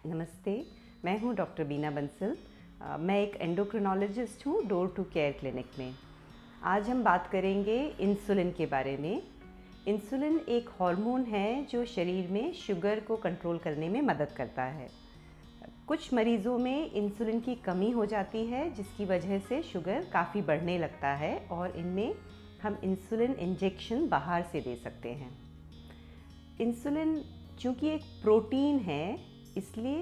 नमस्ते, मैं हूँ डॉक्टर बीना बंसल। मैं एक एंडोक्रिनोलॉजिस्ट हूँ डोर टू केयर क्लिनिक में। आज हम बात करेंगे इंसुलिन के बारे में। इंसुलिन एक हार्मोन है जो शरीर में शुगर को कंट्रोल करने में मदद करता है। कुछ मरीज़ों में इंसुलिन की कमी हो जाती है जिसकी वजह से शुगर काफ़ी बढ़ने लगता है और इनमें हम इंसुलिन इंजेक्शन बाहर से दे सकते हैं। इंसुलिन चूँकि एक प्रोटीन है, इसलिए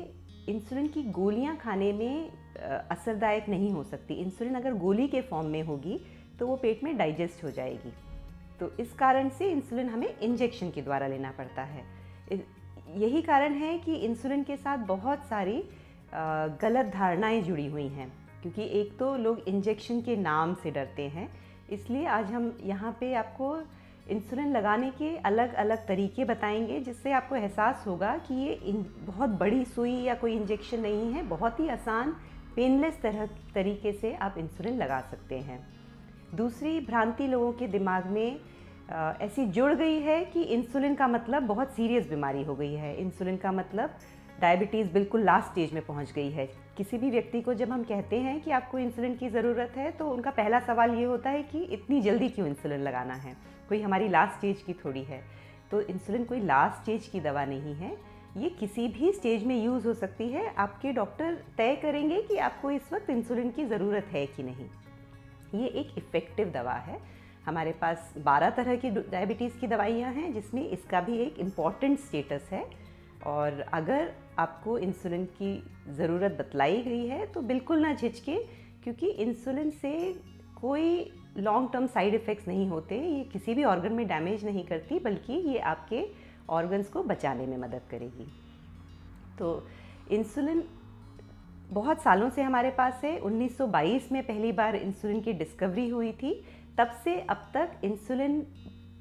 इंसुलिन की गोलियां खाने में असरदायक नहीं हो सकती। इंसुलिन अगर गोली के फॉर्म में होगी तो वो पेट में डाइजेस्ट हो जाएगी। तो इस कारण से इंसुलिन हमें इंजेक्शन के द्वारा लेना पड़ता है। यही कारण है कि इंसुलिन के साथ बहुत सारी गलत धारणाएं जुड़ी हुई हैं, क्योंकि एक तो लोग इंजेक्शन के नाम से डरते हैं। इसलिए आज हम यहाँ पे आपको इंसुलिन लगाने के अलग अलग तरीके बताएंगे, जिससे आपको एहसास होगा कि ये बहुत बड़ी सुई या कोई इंजेक्शन नहीं है। बहुत ही आसान पेनलेस तरीके से आप इंसुलिन लगा सकते हैं। दूसरी भ्रांति लोगों के दिमाग में ऐसी जुड़ गई है कि इंसुलिन का मतलब बहुत सीरियस बीमारी हो गई है। इंसुलिन का मतलब डायबिटीज़ बिल्कुल लास्ट स्टेज में पहुंच गई है। किसी भी व्यक्ति को जब हम कहते हैं कि आपको इंसुलिन की ज़रूरत है तो उनका पहला सवाल ये होता है कि इतनी जल्दी क्यों इंसुलिन लगाना है, कोई हमारी लास्ट स्टेज की थोड़ी है। तो इंसुलिन कोई लास्ट स्टेज की दवा नहीं है, ये किसी भी स्टेज में यूज़ हो सकती है। आपके डॉक्टर तय करेंगे कि आपको इस वक्त इंसुलिन की ज़रूरत है कि नहीं। ये एक इफ़ेक्टिव दवा है। हमारे पास 12 तरह की डायबिटीज़ की दवाइयाँ हैं, जिसमें इसका भी एक इम्पॉर्टेंट स्टेटस है। और अगर आपको इंसुलिन की ज़रूरत बतलाई गई है तो बिल्कुल ना झिझके, क्योंकि इंसुलिन से कोई लॉन्ग टर्म साइड इफ़ेक्ट्स नहीं होते। ये किसी भी ऑर्गन में डैमेज नहीं करती, बल्कि ये आपके ऑर्गन्स को बचाने में मदद करेगी। तो इंसुलिन बहुत सालों से हमारे पास है। 1922 में पहली बार इंसुलिन की डिस्कवरी हुई थी। तब से अब तक इंसुलिन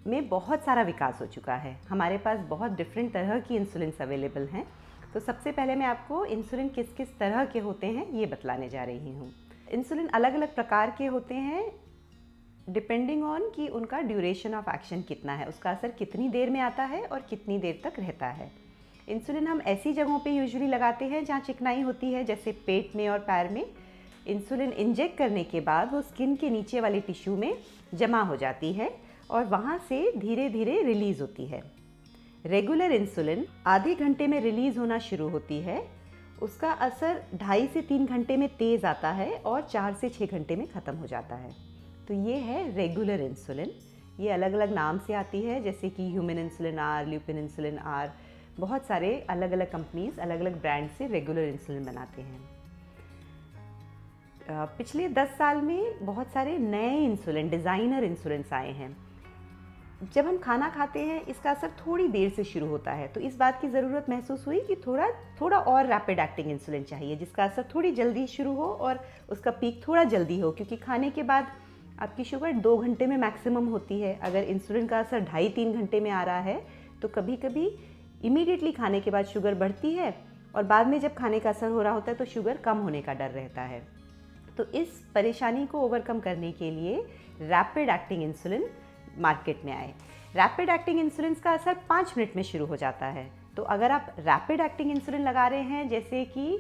में बहुत सारा विकास हो चुका है। हमारे पास बहुत डिफरेंट तरह की इंसुलिन अवेलेबल हैं। तो सबसे पहले मैं आपको इंसुलिन किस किस तरह के होते हैं ये बतलाने जा रही हूँ। इंसुलिन अलग अलग प्रकार के होते हैं, डिपेंडिंग ऑन कि उनका ड्यूरेशन ऑफ एक्शन कितना है, उसका असर कितनी देर में आता है और कितनी देर तक रहता है। इंसुलिन हम ऐसी जगहों पे यूजुअली लगाते हैं जहाँ चिकनाई होती है, जैसे पेट में और पैर में। इंसुलिन इंजेक्ट करने के बाद वो स्किन के नीचे वाले टिश्यू में जमा हो जाती है और वहाँ से धीरे धीरे रिलीज़ होती है। रेगुलर इंसुलिन आधे घंटे में रिलीज़ होना शुरू होती है। उसका असर 2.5 से 3 घंटे में तेज़ आता है और 4 से 6 घंटे में ख़त्म हो जाता है। तो ये है रेगुलर इंसुलिन। ये अलग अलग नाम से आती है, जैसे कि human insulin R, Lupin insulin R. बहुत सारे अलग अलग कंपनीज अलग अलग ब्रांड से रेगुलर इंसुलिन बनाते हैं। पिछले 10 साल में बहुत सारे नए इंसुलिन, डिज़ाइनर इंसुलिन आए हैं। जब हम खाना खाते हैं इसका असर थोड़ी देर से शुरू होता है, तो इस बात की ज़रूरत महसूस हुई कि थोड़ा और रैपिड एक्टिंग इंसुलिन चाहिए, जिसका असर थोड़ी जल्दी शुरू हो और उसका पीक थोड़ा जल्दी हो। क्योंकि खाने के बाद आपकी शुगर 2 घंटे में मैक्सिमम होती है। अगर इंसुलिन का असर 2.5-3 घंटे में आ रहा है तो कभी कभी इमीडिएटली खाने के बाद शुगर बढ़ती है और बाद में जब खाने का असर हो रहा होता है तो शुगर कम होने का डर रहता है। तो इस परेशानी को ओवरकम करने के लिए रैपिड एक्टिंग इंसुलिन मार्केट में आए। रैपिड एक्टिंग इंसुलिन का असर 5 मिनट में शुरू हो जाता है। तो अगर आप रैपिड एक्टिंग इंसुलिन लगा रहे हैं, जैसे कि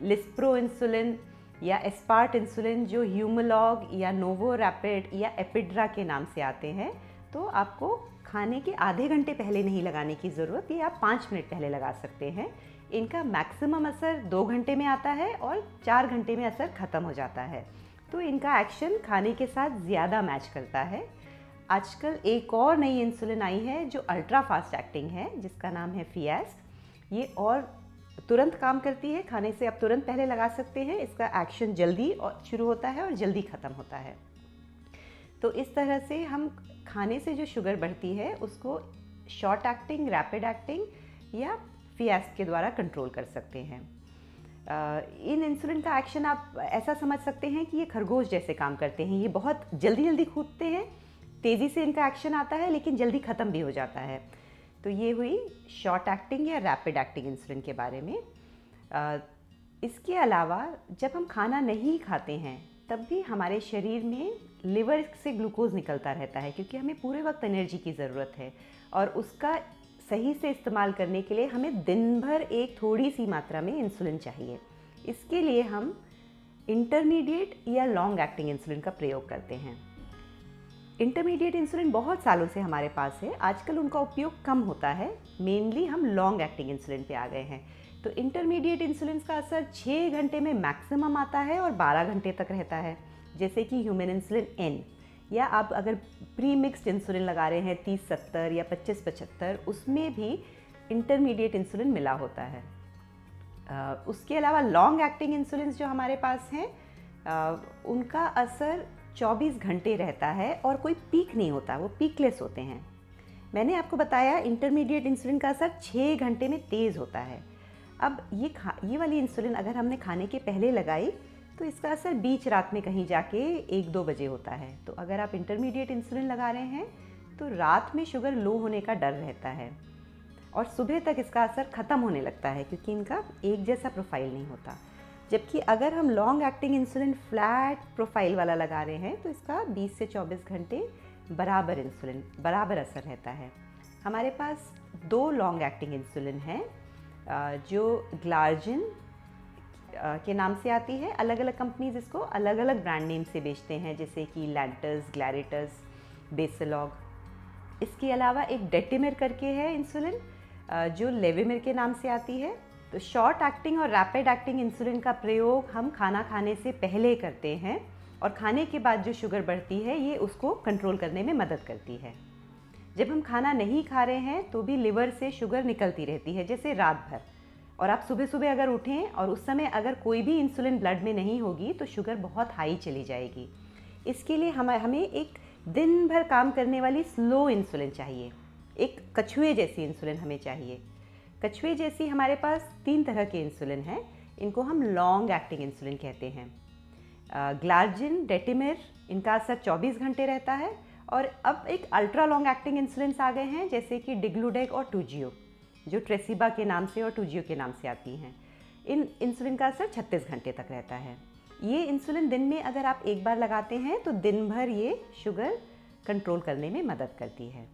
लिस्प्रो इंसुलिन या एस्पार्ट इंसुलिन, जो ह्यूमोलॉग या नोवो रैपिड या एपिड्रा के नाम से आते हैं, तो आपको खाने के आधे घंटे पहले नहीं लगाने की ज़रूरत, ये आप 5 मिनट पहले लगा सकते हैं। इनका मैक्सिमम असर 2 घंटे में आता है और 4 घंटे में असर ख़त्म हो जाता है। तो इनका एक्शन खाने के साथ ज़्यादा मैच करता है। आजकल एक और नई इंसुलिन आई है जो अल्ट्रा फास्ट एक्टिंग है, जिसका नाम है फियास्ट। ये और तुरंत काम करती है, खाने से आप तुरंत पहले लगा सकते हैं। इसका एक्शन जल्दी और शुरू होता है और जल्दी ख़त्म होता है। तो इस तरह से हम खाने से जो शुगर बढ़ती है उसको शॉर्ट एक्टिंग, रैपिड एक्टिंग या फियास्ट के द्वारा कंट्रोल कर सकते हैं। इन इंसुलिन का एक्शन आप ऐसा समझ सकते हैं कि ये खरगोश जैसे काम करते हैं। ये बहुत जल्दी जल्दी कूदते हैं, तेज़ी से इनका एक्शन आता है, लेकिन जल्दी ख़त्म भी हो जाता है। तो ये हुई शॉर्ट एक्टिंग या रैपिड एक्टिंग इंसुलिन के बारे में। इसके अलावा जब हम खाना नहीं खाते हैं तब भी हमारे शरीर में लिवर से ग्लूकोज निकलता रहता है, क्योंकि हमें पूरे वक्त एनर्जी की ज़रूरत है और उसका सही से इस्तेमाल करने के लिए हमें दिन भर एक थोड़ी सी मात्रा में इंसुलिन चाहिए। इसके लिए हम इंटरमीडिएट या लॉन्ग एक्टिंग इंसुलिन का प्रयोग करते हैं। इंटरमीडिएट इंसुलिन बहुत सालों से हमारे पास है, आजकल उनका उपयोग कम होता है, मेनली हम लॉन्ग एक्टिंग इंसुलिन पे आ गए हैं। तो इंटरमीडिएट इंसुलिन का असर 6 घंटे में मैक्सिमम आता है और 12 घंटे तक रहता है, जैसे कि ह्यूमन इंसुलिन एन, या आप अगर प्री मिक्स्ड इंसुलिन लगा रहे हैं 30-70 या 25-75, उसमें भी इंटरमीडिएट इंसुलिन मिला होता है। उसके अलावा लॉन्ग एक्टिंग इंसुलिन जो हमारे पास हैं, उनका असर 24 घंटे रहता है और कोई पीक नहीं होता, वो पीकलेस होते हैं। मैंने आपको बताया इंटरमीडिएट इंसुलिन का असर 6 घंटे में तेज़ होता है। अब ये वाली इंसुलिन अगर हमने खाने के पहले लगाई तो इसका असर बीच रात में कहीं जाके 1-2 बजे होता है। तो अगर आप इंटरमीडिएट इंसुलिन लगा रहे हैं तो रात में शुगर लो होने का डर रहता है और सुबह तक इसका असर ख़त्म होने लगता है, क्योंकि इनका एक जैसा प्रोफाइल नहीं होता। जबकि अगर हम long acting insulin flat profile वाला लगा रहे हैं तो इसका 20 से 24 घंटे बराबर असर रहता है। हमारे पास 2 लॉन्ग एक्टिंग इंसुलिन हैं जो ग्लार्जिन के नाम से आती है। अलग अलग कंपनीज इसको अलग अलग ब्रांड नेम से बेचते हैं, जैसे कि लैंटस, ग्लैरिटस, बेसिलॉग। इसके अलावा एक डेटिमिर करके है इंसुलिन जो लेविमिर के नाम से आती है। तो शॉर्ट एक्टिंग और रैपिड एक्टिंग इंसुलिन का प्रयोग हम खाना खाने से पहले करते हैं और खाने के बाद जो शुगर बढ़ती है ये उसको कंट्रोल करने में मदद करती है। जब हम खाना नहीं खा रहे हैं तो भी लिवर से शुगर निकलती रहती है, जैसे रात भर, और आप सुबह सुबह अगर उठें और उस समय अगर कोई भी इंसुलिन ब्लड में नहीं होगी तो शुगर बहुत हाई चली जाएगी। इसके लिए हमें एक दिन भर काम करने वाली स्लो इंसुलिन चाहिए, एक कछुए जैसी इंसुलिन हमें चाहिए। कछुए जैसी हमारे पास 3 तरह के इंसुलिन हैं, इनको हम लॉन्ग एक्टिंग इंसुलिन कहते हैं। ग्लार्जिन, डेटिमिर, इनका असर 24 घंटे रहता है। और अब एक अल्ट्रा लॉन्ग एक्टिंग इंसुलिन आ गए हैं, जैसे कि डिग्लूडेग और टूजियो, जो ट्रेसिबा के नाम से और टूजियो के नाम से आती हैं। इन इंसुलिन का असर 36 घंटे तक रहता है। ये इंसुलिन दिन में अगर आप एक बार लगाते हैं तो दिन भर ये शुगर कंट्रोल करने में मदद करती है।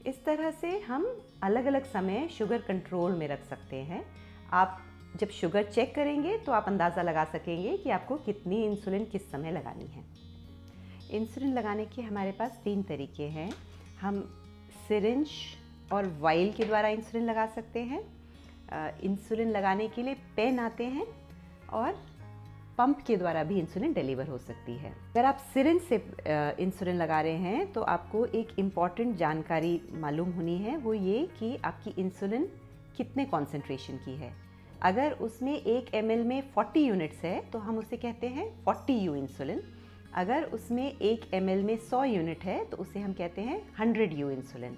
इस तरह से हम अलग अलग समय शुगर कंट्रोल में रख सकते हैं। आप जब शुगर चेक करेंगे तो आप अंदाज़ा लगा सकेंगे कि आपको कितनी इंसुलिन किस समय लगानी है। इंसुलिन लगाने के हमारे पास 3 तरीके हैं। हम सिरिंज और वाइल के द्वारा इंसुलिन लगा सकते हैं। इंसुलिन लगाने के लिए पेन आते हैं और पंप के द्वारा भी इंसुलिन डिलीवर हो सकती है। अगर आप सिरिंज से इंसुलिन लगा रहे हैं तो आपको एक इम्पॉर्टेंट जानकारी मालूम होनी है, वो ये कि आपकी इंसुलिन कितने कॉन्सेंट्रेशन की है। अगर उसमें 1 ml में 40 यूनिट्स है तो हम उसे कहते हैं 40U इंसुलिन। अगर उसमें 1 ml में 100 यूनिट है तो उसे हम कहते हैं 100U इंसुलिन।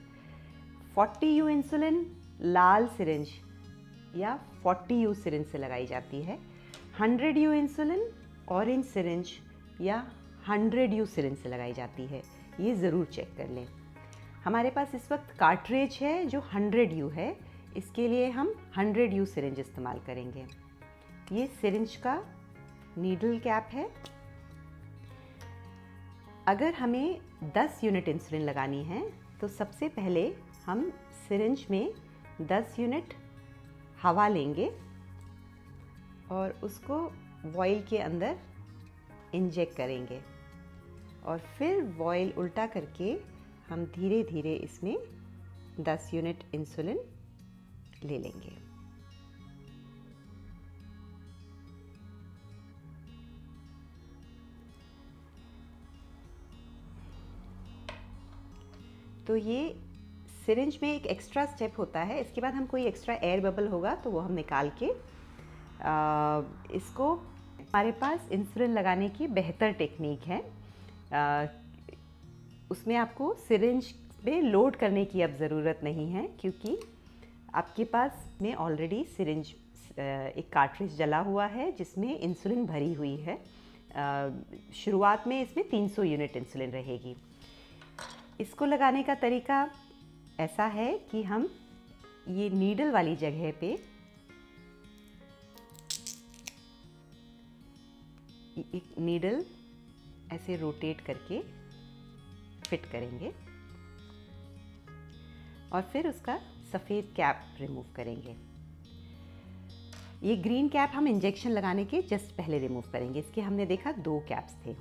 40U इंसुलिन लाल सिरिंज या 40U सिरिंज से लगाई जाती है। 100U इंसुलिन ऑरेंज सिरिंज या 100U सिरिंज से लगाई जाती है। ये ज़रूर चेक कर लें। हमारे पास इस वक्त कार्ट्रेज है जो 100U है, इसके लिए हम 100U सिरिंज इस्तेमाल करेंगे। ये सिरिंज का नीडल कैप है। अगर हमें 10 यूनिट इंसुलिन लगानी है तो सबसे पहले हम सिरिंज में 10 यूनिट हवा लेंगे और उसको वॉइल के अंदर इंजेक्ट करेंगे और फिर वॉइल उल्टा करके हम धीरे धीरे इसमें 10 यूनिट इंसुलिन ले लेंगे। तो ये सिरिंज में एक एक्स्ट्रा स्टेप होता है, इसके बाद हम कोई एक्स्ट्रा एयर बबल होगा तो वो हम निकाल के इसको, हमारे पास इंसुलिन लगाने की बेहतर टेक्निक है। उसमें आपको सिरिंज में लोड करने की अब ज़रूरत नहीं है, क्योंकि आपके पास में ऑलरेडी सिरिंज एक कार्ट्रिज जला हुआ है जिसमें इंसुलिन भरी हुई है। शुरुआत में इसमें 300 यूनिट इंसुलिन रहेगी। इसको लगाने का तरीका ऐसा है कि हम ये नीडल वाली जगह पे एक नीडल ऐसे रोटेट करके फिट करेंगे और फिर उसका सफ़ेद कैप रिमूव करेंगे। ये ग्रीन कैप हम इंजेक्शन लगाने के जस्ट पहले रिमूव करेंगे। इसके हमने देखा 2 कैप्स थे।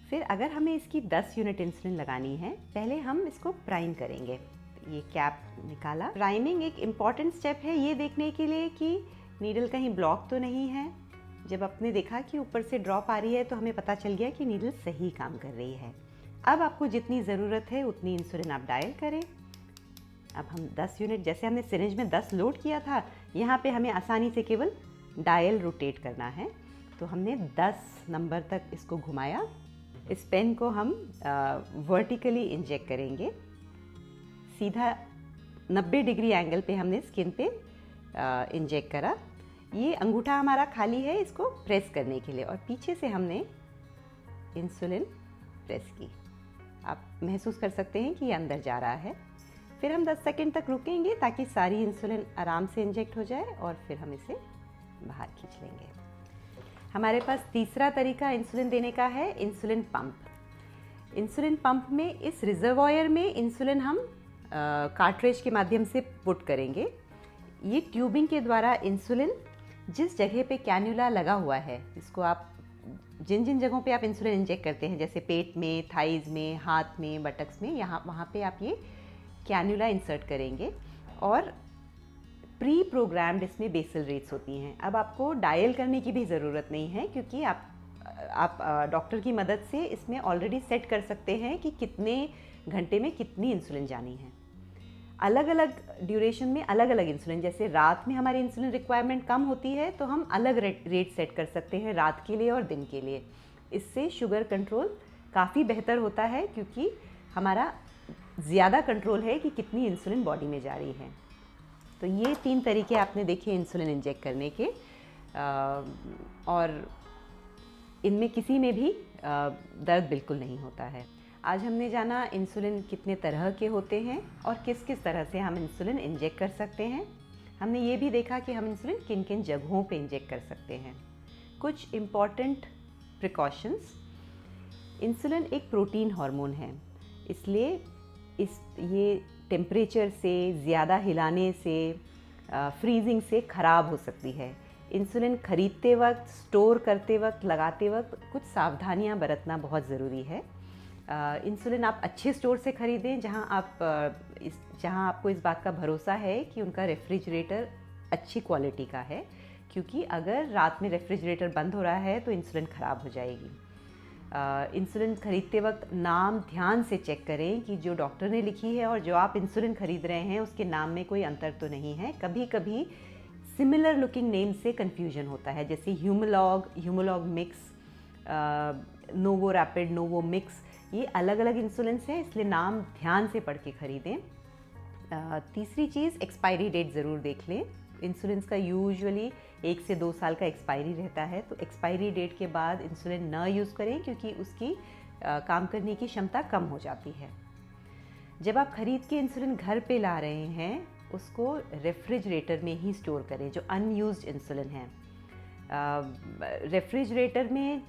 फिर अगर हमें इसकी 10 यूनिट इंसुलिन लगानी है, पहले हम इसको प्राइम करेंगे। ये कैप निकाला। प्राइमिंग एक इम्पॉर्टेंट स्टेप है ये देखने के लिए कि नीडल कहीं ब्लॉक तो नहीं है। जब आपने देखा कि ऊपर से ड्रॉप आ रही है तो हमें पता चल गया कि नीडल सही काम कर रही है। अब आपको जितनी ज़रूरत है उतनी इंसुलिन आप डायल करें। अब हम 10 यूनिट, जैसे हमने सिरिंज में 10 लोड किया था, यहाँ पे हमें आसानी से केवल डायल रोटेट करना है। तो हमने 10 नंबर तक इसको घुमाया। इस पेन को हम वर्टिकली इंजेक्ट करेंगे। सीधा 90 डिग्री एंगल पे हमने स्किन पे इंजेक्ट करा। ये अंगूठा हमारा खाली है इसको प्रेस करने के लिए, और पीछे से हमने इंसुलिन प्रेस की। आप महसूस कर सकते हैं कि ये अंदर जा रहा है। फिर हम 10 सेकंड तक रुकेंगे ताकि सारी इंसुलिन आराम से इंजेक्ट हो जाए, और फिर हम इसे बाहर खींच लेंगे। हमारे पास तीसरा तरीका इंसुलिन देने का है, इंसुलिन पंप। इंसुलिन पंप में इस रिजर्वॉयर में इंसुलिन हम कार्ट्रिज के माध्यम से पुट करेंगे। ये ट्यूबिंग के द्वारा इंसुलिन जिस जगह पे कैन्यूला लगा हुआ है, इसको आप जिन जिन जगहों पे आप इंसुलिन इंजेक्ट करते हैं, जैसे पेट में, थाइज में, हाथ में, बटक्स में, वहाँ पे आप ये कैन्यूला इंसर्ट करेंगे। और प्री प्रोग्राम्ड इसमें बेसल रेट्स होती हैं। अब आपको डायल करने की भी ज़रूरत नहीं है, क्योंकि आप डॉक्टर की मदद से इसमें ऑलरेडी सेट कर सकते हैं कि कितने घंटे में कितनी इंसुलिन जानी है। अलग अलग ड्यूरेशन में अलग अलग इंसुलिन, जैसे रात में हमारी इंसुलिन रिक्वायरमेंट कम होती है तो हम अलग रेट सेट कर सकते हैं रात के लिए और दिन के लिए। इससे शुगर कंट्रोल काफ़ी बेहतर होता है, क्योंकि हमारा ज़्यादा कंट्रोल है कि कितनी इंसुलिन बॉडी में जा रही है। तो ये 3 तरीके आपने देखे इंसुलिन इंजेक्ट करने के, और इनमें किसी में भी दर्द बिल्कुल नहीं होता है। आज हमने जाना इंसुलिन कितने तरह के होते हैं और किस किस तरह से हम इंसुलिन इंजेक्ट कर सकते हैं। हमने ये भी देखा कि हम इंसुलिन किन किन जगहों पे इंजेक्ट कर सकते हैं। कुछ इम्पॉर्टेंट प्रिकॉशंस। इंसुलिन एक प्रोटीन हार्मोन है, इसलिए ये टेम्परेचर से, ज़्यादा हिलाने से, फ्रीजिंग से ख़राब हो सकती है। इंसुलिन खरीदते वक्त, स्टोर करते वक्त, लगाते वक्त कुछ सावधानियां बरतना बहुत ज़रूरी है। इंसुलिन आप अच्छे स्टोर से ख़रीदें, जहां आपको इस बात का भरोसा है कि उनका रेफ्रिजरेटर अच्छी क्वालिटी का है, क्योंकि अगर रात में रेफ्रिजरेटर बंद हो रहा है तो इंसुलिन ख़राब हो जाएगी। इंसुलिन खरीदते वक्त नाम ध्यान से चेक करें कि जो डॉक्टर ने लिखी है और जो आप इंसुलिन खरीद रहे हैं उसके नाम में कोई अंतर तो नहीं है। कभी कभी सिमिलर लुकिंग नेम से कन्फ्यूजन होता है, जैसे Humalog mix, Novo Rapid, Novo Mix, ये अलग अलग इंसुलिन है, इसलिए नाम ध्यान से पढ़ के ख़रीदें। तीसरी चीज़, एक्सपायरी डेट ज़रूर देख लें। इंसुलिन का यूजुअली 1 से 2 साल का एक्सपायरी रहता है, तो एक्सपायरी डेट के बाद इंसुलिन ना यूज़ करें, क्योंकि उसकी काम करने की क्षमता कम हो जाती है। जब आप ख़रीद के इंसुलिन घर पे ला रहे हैं, उसको रेफ्रिजरेटर में ही स्टोर करें, जो अनयूज्ड इंसुलिन है। रेफ्रिजरेटर में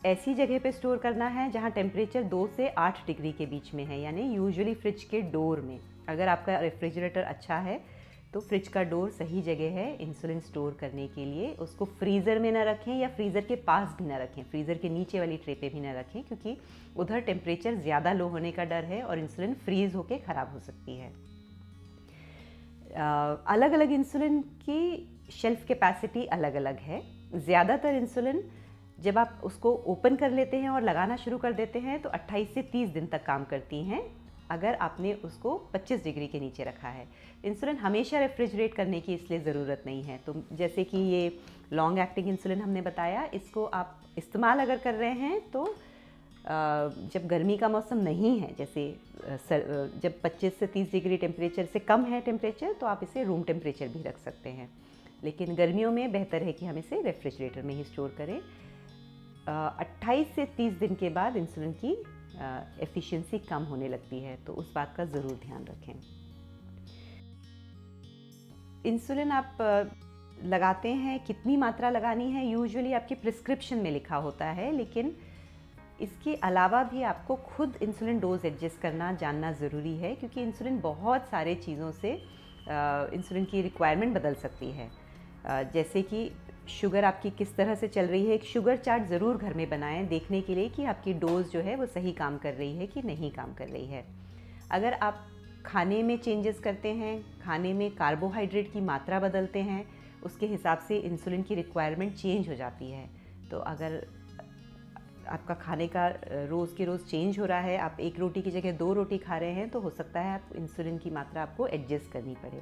ऐसी जगह पे स्टोर करना है जहाँ टेम्परेचर 2 से 8 डिग्री के बीच में है, यानी यूजुअली फ्रिज के डोर में। अगर आपका रेफ्रिजरेटर अच्छा है तो फ्रिज का डोर सही जगह है इंसुलिन स्टोर करने के लिए। उसको फ्रीज़र में ना रखें या फ्रीज़र के पास भी ना रखें, फ्रीज़र के नीचे वाली ट्रे पे भी ना रखें, क्योंकि उधर टेम्परेचर ज़्यादा लो होने का डर है और इंसुलिन फ्रीज़ होके ख़राब हो सकती है। अलग अलग इंसुलिन की शेल्फ कैपेसिटी अलग अलग है। ज़्यादातर इंसुलिन जब आप उसको ओपन कर लेते हैं और लगाना शुरू कर देते हैं तो 28 से 30 दिन तक काम करती हैं, अगर आपने उसको 25 डिग्री के नीचे रखा है। इंसुलिन हमेशा रेफ्रिजरेट करने की इसलिए ज़रूरत नहीं है। तो जैसे कि ये लॉन्ग एक्टिंग इंसुलिन हमने बताया, इसको आप इस्तेमाल अगर कर रहे हैं तो जब गर्मी का मौसम नहीं है, जैसे जब 25 से 30 डिग्री टेम्परेचर से कम है टेम्परेचर, तो आप इसे रूम टेम्परेचर भी रख सकते हैं। लेकिन गर्मियों में बेहतर है कि हम इसे रेफ्रिजरेटर में ही स्टोर करें। 28 से 30 दिन के बाद इंसुलिन की एफिशिएंसी कम होने लगती है, तो उस बात का ज़रूर ध्यान रखें। इंसुलिन आप लगाते हैं, कितनी मात्रा लगानी है यूजुअली आपके प्रिस्क्रिप्शन में लिखा होता है, लेकिन इसके अलावा भी आपको खुद इंसुलिन डोज एडजस्ट करना जानना ज़रूरी है, क्योंकि इंसुलिन बहुत सारे चीज़ों से इंसुलिन की रिक्वायरमेंट बदल सकती है। जैसे कि शुगर आपकी किस तरह से चल रही है, एक शुगर चार्ट ज़रूर घर में बनाएं देखने के लिए कि आपकी डोज जो है वो सही काम कर रही है कि नहीं काम कर रही है। अगर आप खाने में चेंजेस करते हैं, खाने में कार्बोहाइड्रेट की मात्रा बदलते हैं, उसके हिसाब से इंसुलिन की रिक्वायरमेंट चेंज हो जाती है। तो अगर आपका खाने का रोज़ के रोज़ चेंज हो रहा है, आप 1 रोटी की जगह 2 रोटी खा रहे हैं, तो हो सकता है आप इंसुलिन की मात्रा आपको एडजस्ट करनी पड़े।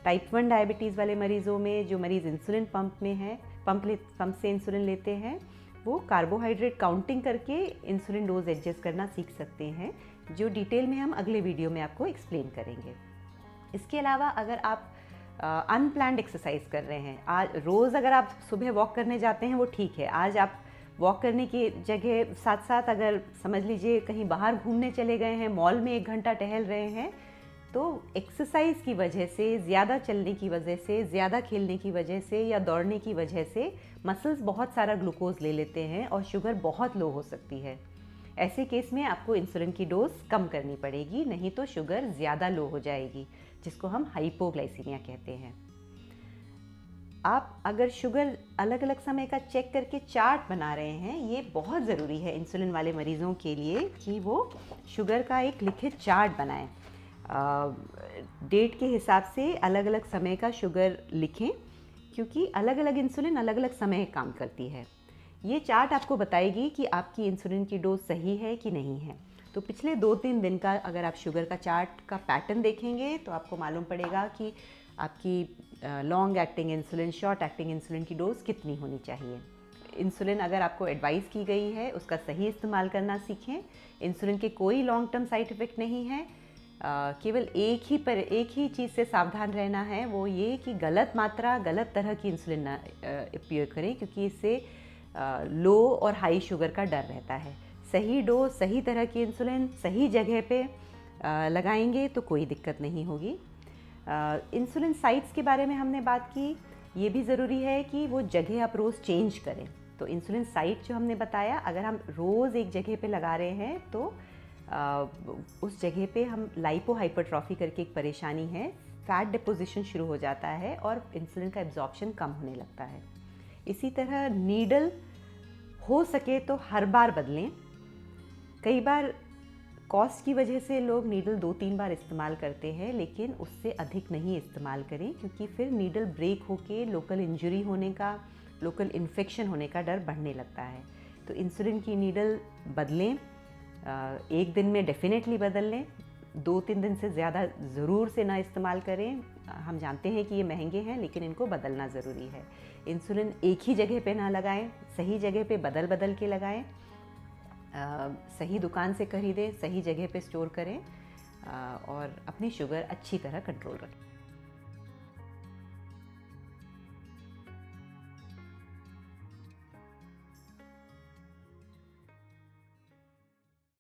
टाइप 1 डायबिटीज़ वाले मरीज़ों में, जो मरीज़ इंसुलिन पंप में है, पंप से इंसुलिन लेते हैं, वो कार्बोहाइड्रेट काउंटिंग करके इंसुलिन डोज एडजस्ट करना सीख सकते हैं, जो डिटेल में हम अगले वीडियो में आपको एक्सप्लेन करेंगे। इसके अलावा अगर आप अनप्लान्ड एक्सरसाइज कर रहे हैं, आज रोज़ अगर आप सुबह वॉक करने जाते हैं वो ठीक है, आज आप वॉक करने की जगह साथ साथ अगर समझ लीजिए कहीं बाहर घूमने चले गए हैं, मॉल में 1 घंटा टहल रहे हैं, तो एक्सरसाइज की वजह से, ज़्यादा चलने की वजह से, ज़्यादा खेलने की वजह से या दौड़ने की वजह से मसल्स बहुत सारा ग्लूकोज ले लेते हैं और शुगर बहुत लो हो सकती है। ऐसे केस में आपको इंसुलिन की डोज कम करनी पड़ेगी, नहीं तो शुगर ज़्यादा लो हो जाएगी, जिसको हम हाइपोग्लाइसीमिया कहते हैं। आप अगर शुगर अलग अलग समय का चेक करके चार्ट बना रहे हैं, ये बहुत ज़रूरी है इंसुलिन वाले मरीज़ों के लिए कि वो शुगर का एक लिखित चार्ट बनाएं। डेट के हिसाब से अलग अलग समय का शुगर लिखें, क्योंकि अलग अलग इंसुलिन अलग अलग समय काम करती है। ये चार्ट आपको बताएगी कि आपकी इंसुलिन की डोज सही है कि नहीं है। तो पिछले 2-3 दिन का अगर आप शुगर का चार्ट का पैटर्न देखेंगे तो आपको मालूम पड़ेगा कि आपकी long acting insulin, short acting insulin की डोज कितनी होनी चाहिए। इंसुलिन अगर आपको एडवाइस की गई है उसका सही इस्तेमाल करना सीखें। इंसुलिन के कोई लॉन्ग टर्म साइड इफ़ेक्ट नहीं है, केवल एक ही चीज़ से सावधान रहना है, वो ये कि गलत मात्रा, गलत तरह की इंसुलिन ना उपयोग करें, क्योंकि इससे लो और हाई शुगर का डर रहता है। सही डोज, सही तरह की इंसुलिन सही जगह पे लगाएंगे तो कोई दिक्कत नहीं होगी। इंसुलिन साइट्स के बारे में हमने बात की, ये भी ज़रूरी है कि वो जगह आप रोज़ चेंज करें। तो इंसुलिन साइट जो हमने बताया, अगर हम रोज़ एक जगह पे लगा रहे हैं तो उस जगह पे हम लाइपो हाइपरट्रॉफी करके एक परेशानी है, फैट डिपोजिशन शुरू हो जाता है और इंसुलिन का एब्जॉर्प्शन कम होने लगता है। इसी तरह नीडल हो सके तो हर बार बदलें। कई बार कॉस्ट की वजह से लोग नीडल 2-3 बार इस्तेमाल करते हैं, लेकिन उससे अधिक नहीं इस्तेमाल करें, क्योंकि फिर नीडल ब्रेक होके लोकल इंजरी होने का, लोकल इन्फेक्शन होने का डर बढ़ने लगता है। तो इंसुलिन की नीडल बदलें, 1 दिन में डेफिनेटली बदल लें, 2-3 दिन से ज़्यादा ज़रूर से ना इस्तेमाल करें। हम जानते हैं कि ये महंगे हैं, लेकिन इनको बदलना ज़रूरी है। इंसुलिन एक ही जगह पे ना लगाएं, सही जगह पे बदल बदल के लगाएं, सही दुकान से खरीदें, सही जगह पे स्टोर करें और अपनी शुगर अच्छी तरह कंट्रोल रखें।